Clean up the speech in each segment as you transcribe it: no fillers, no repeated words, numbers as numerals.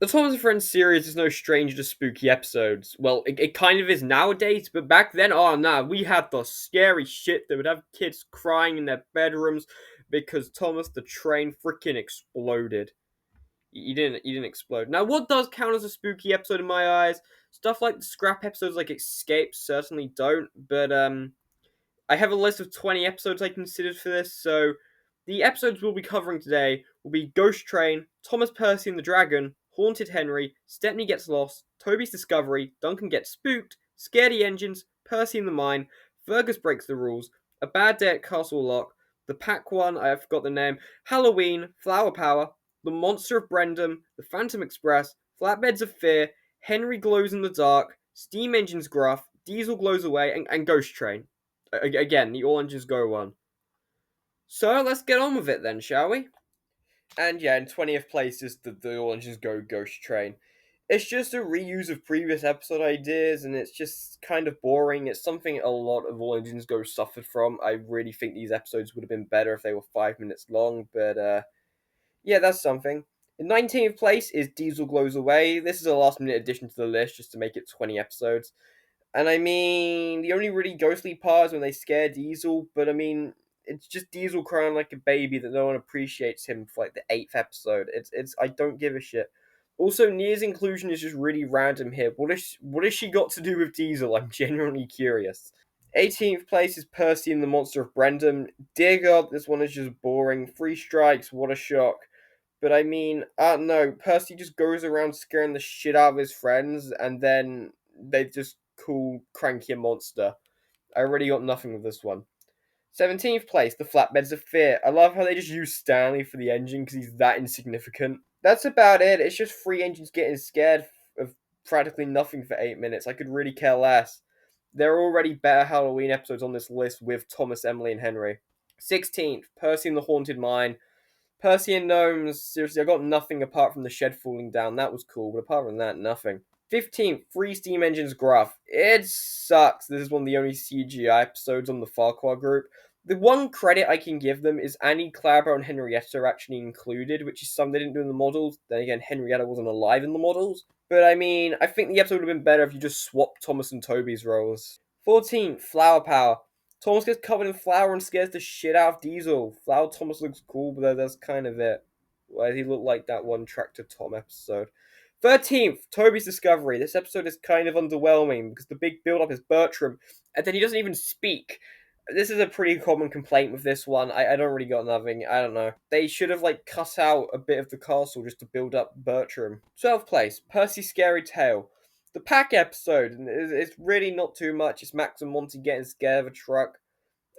The Thomas and Friends series is no stranger to spooky episodes. Well, it kind of is nowadays, but back then, oh nah, we had the scary shit that would have kids crying in their bedrooms because Thomas the Train freaking exploded. He didn't explode. Now, what does count as a spooky episode in my eyes? Stuff like the scrap episodes like Escape certainly don't, but I have a list of 20 episodes I considered for this, so the episodes we'll be covering today will be Ghost Train, Thomas Percy and the Dragon, Haunted Henry, Stepney Gets Lost, Toby's Discovery, Duncan Gets Spooked, Scaredy Engines, Percy in the Mine, Fergus Breaks the Rules, A Bad Day at Castle Lock, The Pack One, I forgot the name, Halloween, Flower Power, The Monster of Brendam, The Phantom Express, Flatbeds of Fear, Henry Glows in the Dark, Steam Engines Gruff, Diesel Glows Away, and Ghost Train. Again, the all engines go one. So let's get on with it then, shall we? And yeah, in 20th place is the all engines go Ghost Train. It's just a reuse of previous episode ideas, and it's just kind of boring. It's something a lot of all engines go suffered from. I really think these episodes would have been better if they were 5 minutes long, but yeah, that's something. In 19th place is Diesel Glows Away. This is a last minute addition to the list just to make it 20 episodes. And I mean, the only really ghostly part is when they scare Diesel, but I mean, it's just Diesel crying like a baby that no one appreciates him for like the 8th episode. It's I don't give a shit. Also, Nia's inclusion is just really random here. What has she got to do with Diesel? I'm genuinely curious. 18th place is Percy and the Monster of Brendam. Dear God, this one is just boring. 3 strikes, what a shock. But I mean, no, Percy just goes around scaring the shit out of his friends, and then they just call Cranky a monster. I already got nothing with this one. 17th place, the Flatbeds of Fear. I love how they just use Stanley for the engine because he's that insignificant. That's about it. It's just 3 engines getting scared of practically nothing for 8 minutes. I could really care less. There are already better Halloween episodes on this list with Thomas, Emily, and Henry. 16th, Percy and the Haunted Mine. Percy and Gnomes, seriously, I got nothing apart from the shed falling down. That was cool, but apart from that, nothing. 15th, Free Steam Engines Gruff. It sucks. This is one of the only CGI episodes on the Farquhar group. The one credit I can give them is Annie, Clara, and Henrietta are actually included, which is something they didn't do in the models. Then again, Henrietta wasn't alive in the models. But I mean, I think the episode would have been better if you just swapped Thomas and Toby's roles. 14th, Flower Power. Thomas gets covered in flour and scares the shit out of Diesel. Flower Thomas looks cool, but that's kind of it. Why does he look like that one Tractor Tom episode? 13th, Toby's Discovery. This episode is kind of underwhelming because the big build up is Bertram, and then he doesn't even speak. This is a pretty common complaint with this one. I don't really got nothing. I don't know. They should have cut out a bit of the castle just to build up Bertram. 12th place, Percy's Scary Tale. The pack episode is really not too much. It's Max and Monty getting scared of a truck.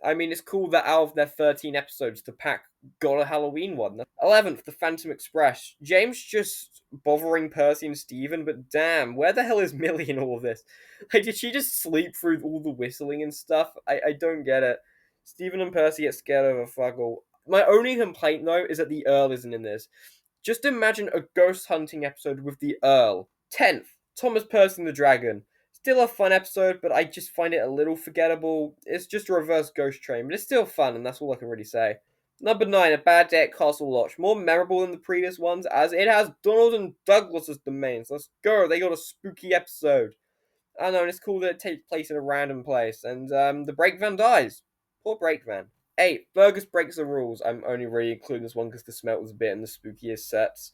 I mean, it's cool that out of their 13 episodes, the pack got a Halloween one. 11th, The Phantom Express. James just bothering Percy and Stephen, but damn, where the hell is Millie in all of this? Did she just sleep through all the whistling and stuff? I don't get it. Stephen and Percy get scared over fuck all. My only complaint, though, is that the Earl isn't in this. Just imagine a ghost hunting episode with the Earl. 10th, Thomas Percy and the Dragon. Still a fun episode, but I just find it a little forgettable. It's just a reverse Ghost Train, but it's still fun, and that's all I can really say. Number 9, A Bad Day at Castle Lock. More memorable than the previous ones, as it has Donald and Douglas as the mains. Let's go, they got a spooky episode. I know, and it's cool that it takes place in a random place, and the brake van dies. Poor brake van. 8, Fergus Breaks the Rules. I'm only really including this one because the smelters bit and the spookiest sets.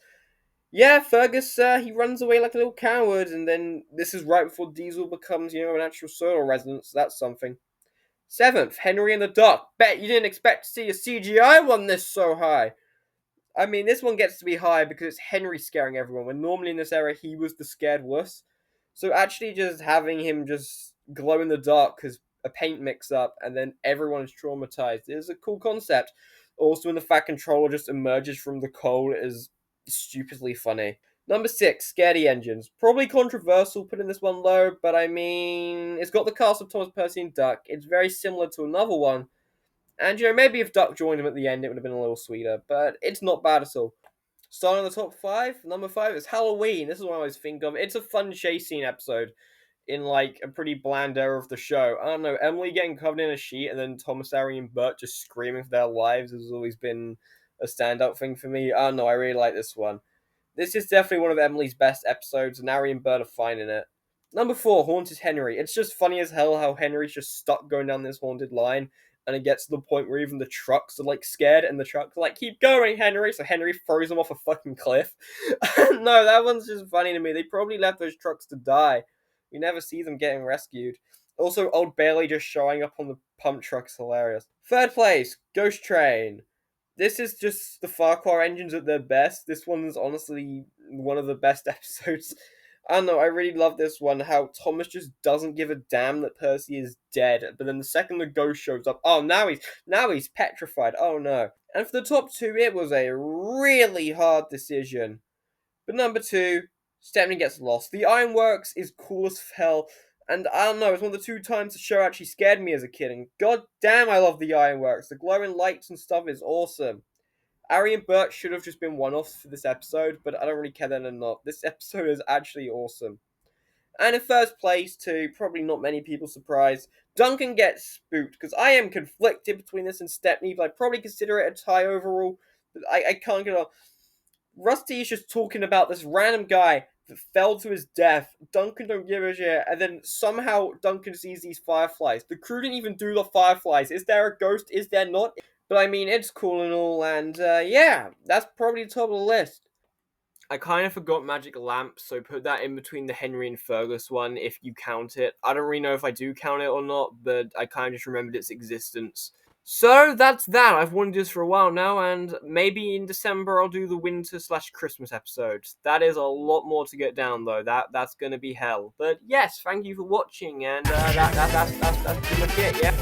Yeah, Fergus, he runs away like a little coward, and then this is right before Diesel becomes, an actual soil resident, so that's something. 7th, Henry and the Duck. Bet you didn't expect to see a CGI one this so high. I mean, this one gets to be high because it's Henry scaring everyone, when normally in this era he was the scared wuss. So actually just having him just glow in the dark because a paint mix-up, and then everyone is traumatized, is a cool concept. Also, when the Fat Controller just emerges from the coal is stupidly funny. Number 6, Scaredy Engines. Probably controversial putting this one low, but I mean, it's got the cast of Thomas Percy and Duck. It's very similar to another one. And, maybe if Duck joined him at the end, it would have been a little sweeter, but it's not bad at all. Starting on the top 5, number 5 is Halloween. This is what I always think of. It's a fun chase scene episode in, a pretty bland era of the show. I don't know, Emily getting covered in a sheet and then Thomas, Harry, and Bert just screaming for their lives has always been a standout thing for me. I don't know, I really like this one. This is definitely one of Emily's best episodes, and Harry and Bert are fine in it. Number 4, Haunted Henry. It's just funny as hell how Henry's just stuck going down this haunted line, and it gets to the point where even the trucks are like scared, and the trucks are like, keep going, Henry. So Henry throws them off a fucking cliff. No, that one's just funny to me. They probably left those trucks to die. We never see them getting rescued. Also, Old Bailey just showing up on the pump truck's hilarious. Third place, Ghost Train. This is just the Farquhar engines at their best. This one's honestly one of the best episodes. I don't know, I really love this one, how Thomas just doesn't give a damn that Percy is dead, but then the second the ghost shows up, oh, now he's petrified, oh no. And for the top 2, it was a really hard decision. But number 2, Stephanie gets lost. The Ironworks is cool as hell, and I don't know, it's one of the 2 times the show actually scared me as a kid, and god damn I love the Ironworks. The glowing lights and stuff is awesome. Ari and Bert should have just been one-offs for this episode, but I don't really care then or not. This episode is actually awesome. And in first place, to probably not many people's surprise, Duncan gets spooked, because I am conflicted between this and Stepney, but I probably consider it a tie overall. But I can't get on. Rusty is just talking about this random guy that fell to his death. Duncan don't give a shit, and then somehow Duncan sees these fireflies. The crew didn't even do the fireflies. Is there a ghost? Is there not? But I mean, it's cool and all, and yeah, that's probably the top of the list. I kind of forgot Magic Lamp, so put that in between the Henry and Fergus one, if you count it. I don't really know if I do count it or not, but I kind of just remembered its existence. So that's that. I've wanted this for a while now, and maybe in December I'll do the winter/Christmas episode. That is a lot more to get down, though. That's gonna be hell. But yes, thank you for watching, and that's pretty much it. Yeah.